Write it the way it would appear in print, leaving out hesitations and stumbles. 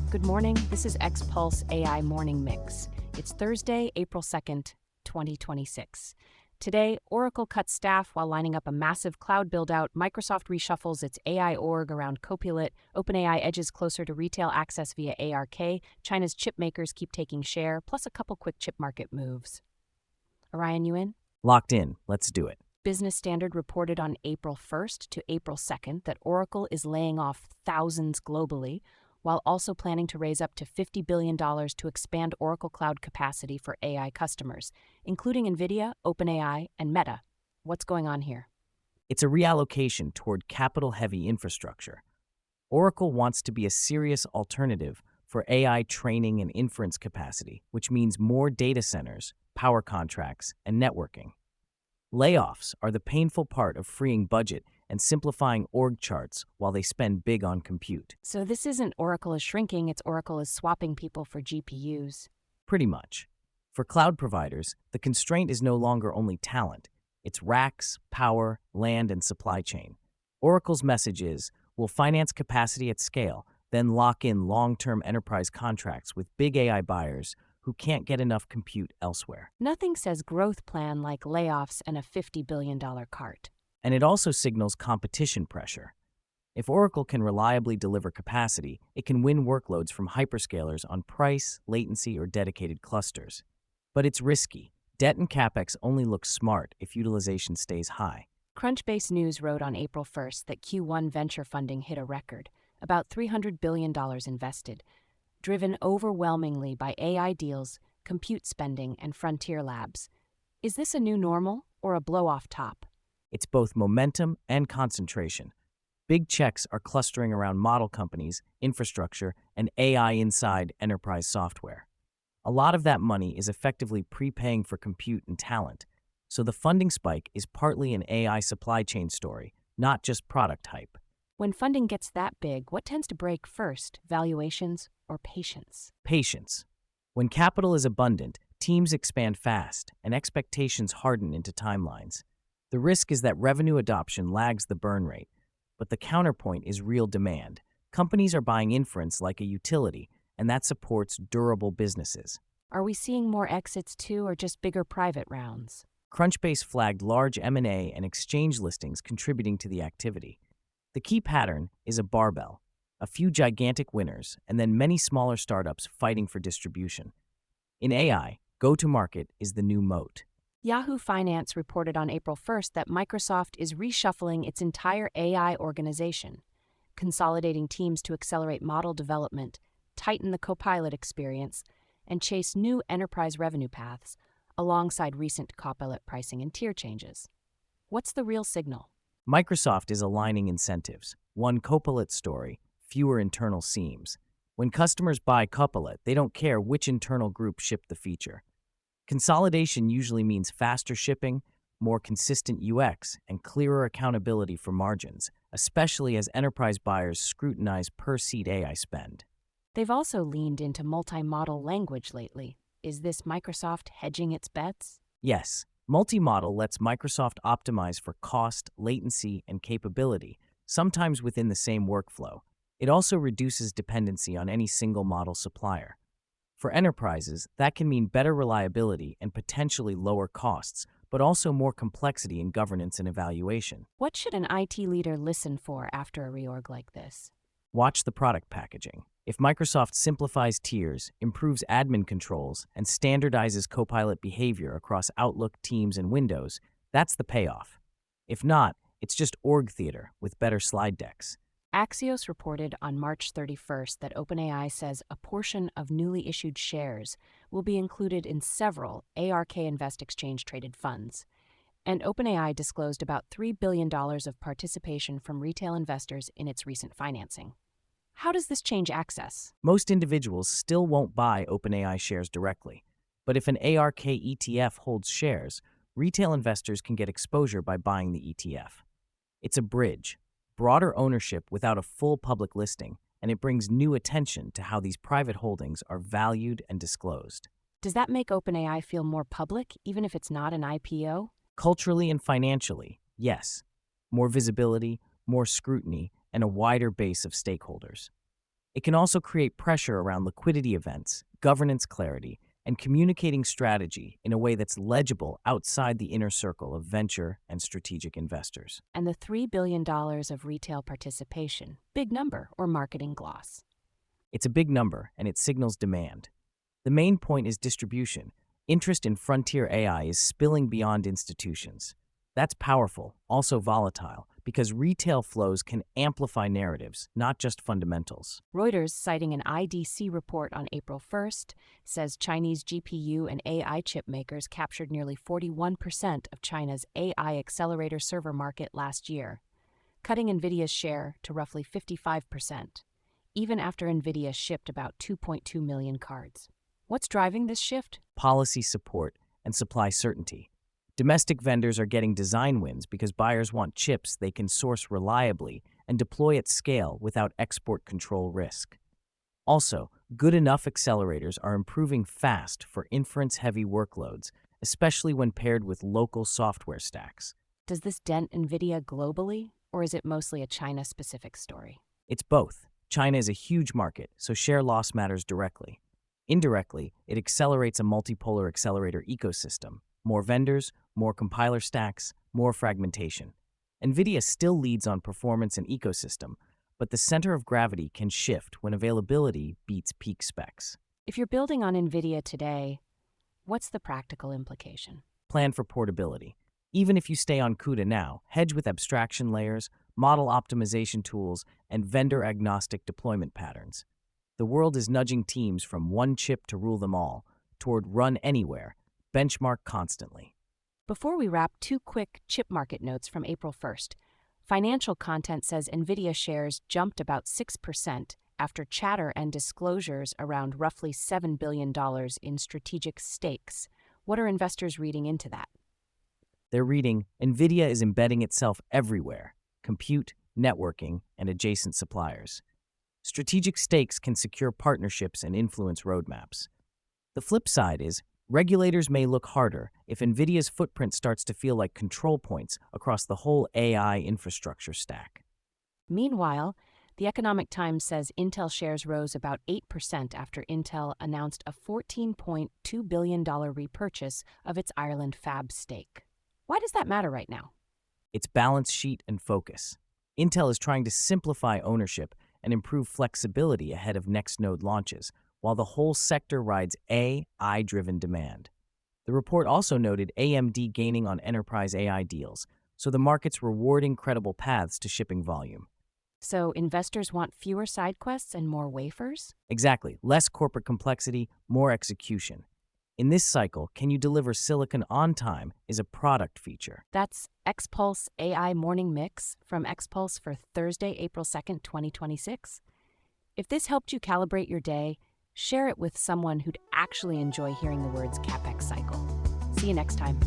Good morning. This is X Pulse AI Morning Mix. It's Thursday, April 2nd, 2026. Today, Oracle cuts staff while lining up a massive cloud build-out. Microsoft reshuffles its AI org around Copilot. OpenAI edges closer to retail access via ARK. China's chipmakers keep taking share, plus a couple quick chip market moves. Orion, you in? Locked in. Let's do it. Business Standard reported on April 1st to April 2nd that Oracle is laying off thousands globally, while also planning to raise up to $50 billion to expand Oracle Cloud capacity for AI customers, including Nvidia, OpenAI, and Meta. What's going on here? It's a reallocation toward capital-heavy infrastructure. Oracle wants to be a serious alternative for AI training and inference capacity, which means more data centers, power contracts, and networking. Layoffs are the painful part of freeing budget and simplifying org charts while they spend big on compute. So this isn't Oracle is shrinking, it's Oracle is swapping people for GPUs. Pretty much. For cloud providers, the constraint is no longer only talent. It's racks, power, land, and supply chain. Oracle's message is, we'll finance capacity at scale, then lock in long-term enterprise contracts with big AI buyers who can't get enough compute elsewhere. Nothing says growth plan like layoffs and a $50 billion cart. And it also signals competition pressure. If Oracle can reliably deliver capacity, it can win workloads from hyperscalers on price, latency, or dedicated clusters. But it's risky. Debt and CapEx only look smart if utilization stays high. Crunchbase News wrote on April 1st that Q1 venture funding hit a record, about $300 billion invested, driven overwhelmingly by AI deals, compute spending, and frontier labs. Is this a new normal or a blow-off top? It's both momentum and concentration. Big checks are clustering around model companies, infrastructure, and AI inside enterprise software. A lot of that money is effectively prepaying for compute and talent, so the funding spike is partly an AI supply chain story, not just product hype. When funding gets that big, what tends to break first, valuations or patience? Patience. When capital is abundant, teams expand fast, and expectations harden into timelines. The risk is that revenue adoption lags the burn rate, but the counterpoint is real demand. Companies are buying inference like a utility, and that supports durable businesses. Are we seeing more exits too, or just bigger private rounds? Crunchbase flagged large M&A and exchange listings contributing to the activity. The key pattern is a barbell, a few gigantic winners, and then many smaller startups fighting for distribution. In AI, go-to-market is the new moat. Yahoo Finance reported on April 1st that Microsoft is reshuffling its entire AI organization, consolidating teams to accelerate model development, tighten the Copilot experience, and chase new enterprise revenue paths, alongside recent Copilot pricing and tier changes. What's the real signal? Microsoft is aligning incentives. One Copilot story, fewer internal seams. When customers buy Copilot, they don't care which internal group shipped the feature. Consolidation usually means faster shipping, more consistent UX, and clearer accountability for margins, especially as enterprise buyers scrutinize per-seat AI spend. They've also leaned into multi-model language lately. Is this Microsoft hedging its bets? Yes, multi-model lets Microsoft optimize for cost, latency, and capability, sometimes within the same workflow. It also reduces dependency on any single model supplier. For enterprises, that can mean better reliability and potentially lower costs, but also more complexity in governance and evaluation. What should an IT leader listen for after a reorg like this? Watch the product packaging. If Microsoft simplifies tiers, improves admin controls, and standardizes Copilot behavior across Outlook, Teams, and Windows, that's the payoff. If not, it's just org theater with better slide decks. Axios reported on March 31st that OpenAI says a portion of newly issued shares will be included in several ARK Invest exchange-traded funds, and OpenAI disclosed about $3 billion of participation from retail investors in its recent financing. How does this change access? Most individuals still won't buy OpenAI shares directly, but if an ARK ETF holds shares, retail investors can get exposure by buying the ETF. It's a bridge. Broader ownership without a full public listing, and it brings new attention to how these private holdings are valued and disclosed. Does that make OpenAI feel more public, even if it's not an IPO? Culturally and financially, yes. More visibility, more scrutiny, and a wider base of stakeholders. It can also create pressure around liquidity events, governance clarity, and communicating strategy in a way that's legible outside the inner circle of venture and strategic investors. And the $3 billion of retail participation, big number or marketing gloss? It's a big number, and it signals demand. The main point is distribution. Interest in frontier AI is spilling beyond institutions. That's powerful, also volatile, because retail flows can amplify narratives, not just fundamentals. Reuters, citing an IDC report on April 1st, says Chinese GPU and AI chip makers captured nearly 41% of China's AI accelerator server market last year, cutting Nvidia's share to roughly 55%, even after Nvidia shipped about 2.2 million cards. What's driving this shift? Policy support and supply certainty. Domestic vendors are getting design wins because buyers want chips they can source reliably and deploy at scale without export control risk. Also, good enough accelerators are improving fast for inference-heavy workloads, especially when paired with local software stacks. Does this dent Nvidia globally, or is it mostly a China-specific story? It's both. China is a huge market, so share loss matters directly. Indirectly, it accelerates a multipolar accelerator ecosystem. More vendors, more compiler stacks, more fragmentation. Nvidia still leads on performance and ecosystem, but the center of gravity can shift when availability beats peak specs. If you're building on Nvidia today, what's the practical implication? Plan for portability. Even if you stay on CUDA now, hedge with abstraction layers, model optimization tools, and vendor-agnostic deployment patterns. The world is nudging teams from one chip to rule them all, toward run anywhere, benchmark constantly. Before we wrap, two quick chip market notes from April 1st. Financial content says Nvidia shares jumped about 6% after chatter and disclosures around roughly $7 billion in strategic stakes. What are investors reading into that? They're reading, Nvidia is embedding itself everywhere: compute, networking, and adjacent suppliers. Strategic stakes can secure partnerships and influence roadmaps. The flip side is, regulators may look harder if Nvidia's footprint starts to feel like control points across the whole AI infrastructure stack. Meanwhile, the Economic Times says Intel shares rose about 8% after Intel announced a $14.2 billion repurchase of its Ireland fab stake. Why does that matter right now? It's balance sheet and focus. Intel is trying to simplify ownership and improve flexibility ahead of next node launches, while the whole sector rides AI-driven demand. The report also noted AMD gaining on enterprise AI deals, so the market's rewarding credible paths to shipping volume. So investors want fewer side quests and more wafers? Exactly. Less corporate complexity, more execution. In this cycle, can you deliver silicon on time is a product feature. That's XPulse AI Morning Mix from XPulse for Thursday, April 2nd, 2026. If this helped you calibrate your day, share it with someone who'd actually enjoy hearing the words CapEx cycle. See you next time.